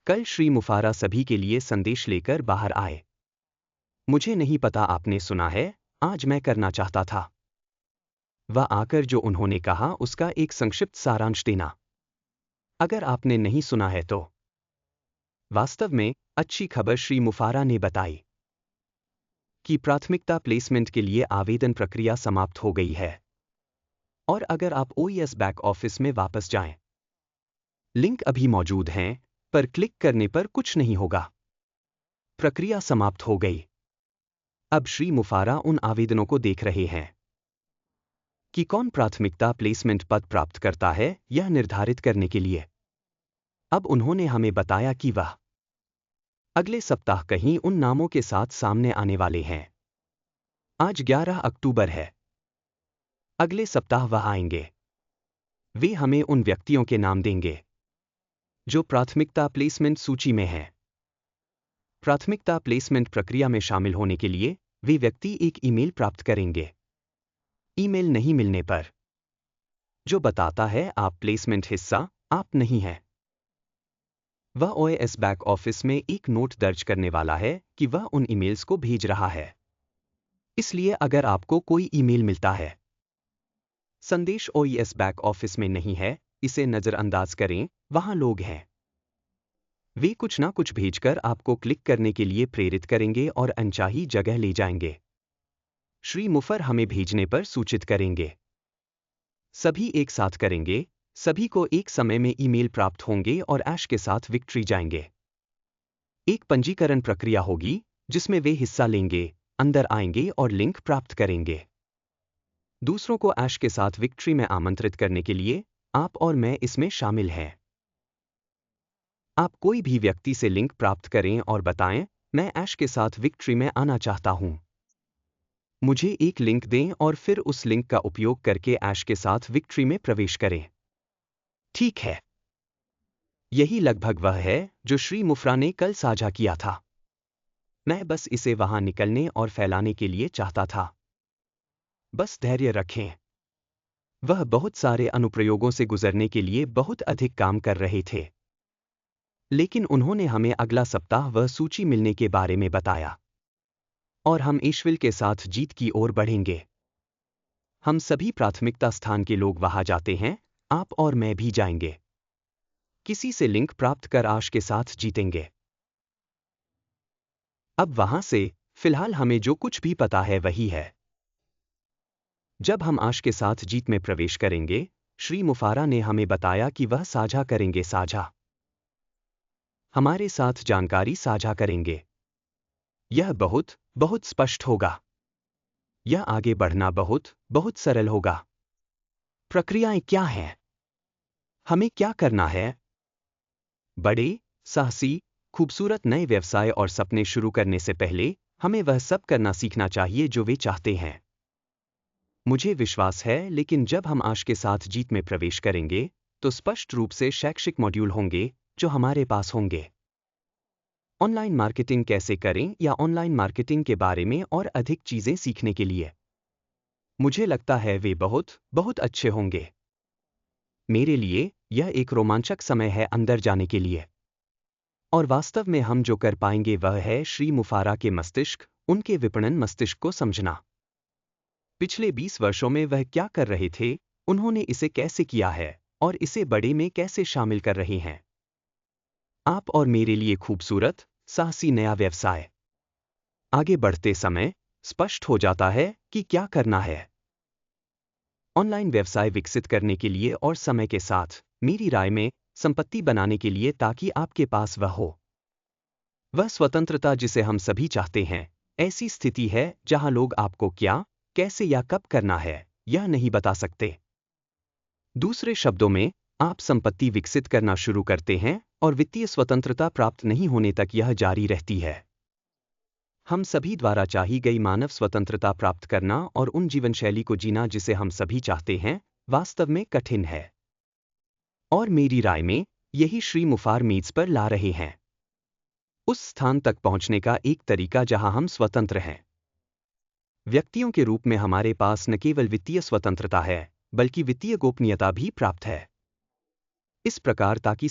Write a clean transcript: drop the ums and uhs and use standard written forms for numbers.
कल श्री मुफारा सभी के लिए संदेश लेकर बाहर आए। मुझे नहीं पता आपने सुना है, आज मैं करना चाहता था। वह आकर जो उन्होंने कहा उसका एक संक्षिप्त सारांश देना। अगर आपने नहीं सुना है तो वास्तव में अच्छी खबर श्री मुफारा ने बताई कि प्राथमिकता प्लेसमेंट के लिए आवेदन प्रक्रिया समाप्त हो गई है। और अगर आप ओईएस बैक ऑफिस में वापस जाएं, लिंक अभी मौजूद हैं, पर क्लिक करने पर कुछ नहीं होगा। प्रक्रिया समाप्त हो गई। अब श्री मुफारा उन आवेदनों को देख रहे हैं कि कौन प्राथमिकता प्लेसमेंट पद प्राप्त करता है, यह निर्धारित करने के लिए। अब उन्होंने हमें बताया कि वह अगले सप्ताह कहीं उन नामों के साथ सामने आने वाले हैं। आज 11 अक्टूबर है। अगले सप्ताह वह आएंगे। वे हमें उन व्यक्तियों के नाम देंगे जो प्राथमिकता प्लेसमेंट सूची में हैं। प्राथमिकता प्लेसमेंट प्रक्रिया में शामिल होने के लिए वे व्यक्ति एक ईमेल प्राप्त करेंगे। ईमेल नहीं मिलने पर जो बताता है आप प्लेसमेंट हिस्सा आप नहीं हैं। वह ओएस बैक ऑफिस में एक नोट दर्ज करने वाला है कि वह उन ईमेल्स को भेज रहा है। इसलिए अगर आपको कोई ईमेल मिलता है, संदेश ओएस बैक ऑफिस में नहीं है, इसे नजरअंदाज करें। वहां लोग हैं। वे कुछ ना कुछ भेजकर आपको क्लिक करने के लिए प्रेरित करेंगे और अनचाही जगह ले जाएंगे। श्री मुफर हमें भेजने पर सूचित करेंगे। सभी एक साथ करेंगे। सभी को एक समय में ईमेल प्राप्त होंगे और ऐश के साथ विक्ट्री जाएंगे। एक पंजीकरण प्रक्रिया होगी जिसमें वे हिस्सा लेंगे, अंदर आएंगे और लिंक प्राप्त करेंगे। दूसरों को ऐश के साथ विक्ट्री में आमंत्रित करने के लिए आप और मैं इसमें शामिल हैं। आप कोई भी व्यक्ति से लिंक प्राप्त करें और बताएं, मैं ऐश के साथ विक्ट्री में आना चाहता हूं। मुझे एक लिंक दें और फिर उस लिंक का उपयोग करके ऐश के साथ विक्ट्री में प्रवेश करें। ठीक है। यही लगभग वह है जो श्री मुफरा ने कल साझा किया था। मैं बस इसे वहां निकलने और फैलाने के लिए चाहता था। बस धैर्य रखें। वह बहुत सारे अनुप्रयोगों से गुजरने के लिए बहुत अधिक काम कर रहे थे, लेकिन उन्होंने हमें अगला सप्ताह वह सूची मिलने के बारे में बताया और हम ईश्विल के साथ जीत की ओर बढ़ेंगे। हम सभी प्राथमिकता स्थान के लोग वहां जाते हैं, आप और मैं भी जाएंगे। किसी से लिंक प्राप्त कर आश के साथ जीतेंगे। अब वहां से फिलहाल हमें जो कुछ भी पता है वही है। जब हम आश के साथ जीत में प्रवेश करेंगे, श्री मुफारा ने हमें बताया कि वह साझा करेंगे हमारे साथ जानकारी साझा करेंगे। यह बहुत बहुत स्पष्ट होगा। यह आगे बढ़ना बहुत बहुत सरल होगा। प्रक्रियाएं क्या हैं? हमें क्या करना है? बड़े, साहसी, खूबसूरत नए व्यवसाय और सपने शुरू करने से पहले हमें वह सब करना सीखना चाहिए जो वे चाहते हैं। मुझे विश्वास है, लेकिन जब हम आश के साथ जीत में प्रवेश करेंगे तो स्पष्ट रूप से शैक्षिक मॉड्यूल होंगे जो हमारे पास होंगे। ऑनलाइन मार्केटिंग कैसे करें या ऑनलाइन मार्केटिंग के बारे में और अधिक चीजें सीखने के लिए। मुझे लगता है वे बहुत बहुत अच्छे होंगे। मेरे लिए यह एक रोमांचक समय है अंदर जाने के लिए। और वास्तव में हम जो कर पाएंगे वह है श्री मुफारा के मस्तिष्क, उनके विपणन मस्तिष्क को समझना। पिछले 20 वर्षों में वह क्या कर रहे थे, उन्होंने इसे कैसे किया है और इसे बड़े में कैसे शामिल कर रहे हैं। आप और मेरे लिए खूबसूरत, साहसी नया व्यवसाय। आगे बढ़ते समय स्पष्ट हो जाता है कि क्या करना है। ऑनलाइन व्यवसाय विकसित करने के लिए और समय के साथ, मेरी राय में, संपत्ति बनाने के लिए ताकि आपके पास वह हो। वह स्वतंत्रता जिसे हम सभी चाहते हैं। ऐसी स्थिति है जहां लोग आपको क्या, कैसे या कब करना है, यह नहीं बता सकते। दूसरे शब्दों में, आप संपत्ति विकसित करना शुरू करते हैं और वित्तीय स्वतंत्रता प्राप्त नहीं होने तक यह जारी रहती है। हम सभी द्वारा चाही गई मानव स्वतंत्रता प्राप्त करना और उन जीवन शैली को जीना जिसे हम सभी चाहते हैं, वास्तव में कठिन है। और मेरी राय में, यही श्री मुफार मेज पर ला रहे हैं। उस स्थान तक पहुंचने का एक तरीका जहां हम स्वतंत्र हैं। व्यक्तियों के रूप में हमारे पास न केवल वित्तीय स्वतंत्रता है, बल्कि वित्तीय गोपनीयता भी प्राप्त है। इस प्रकार ताकि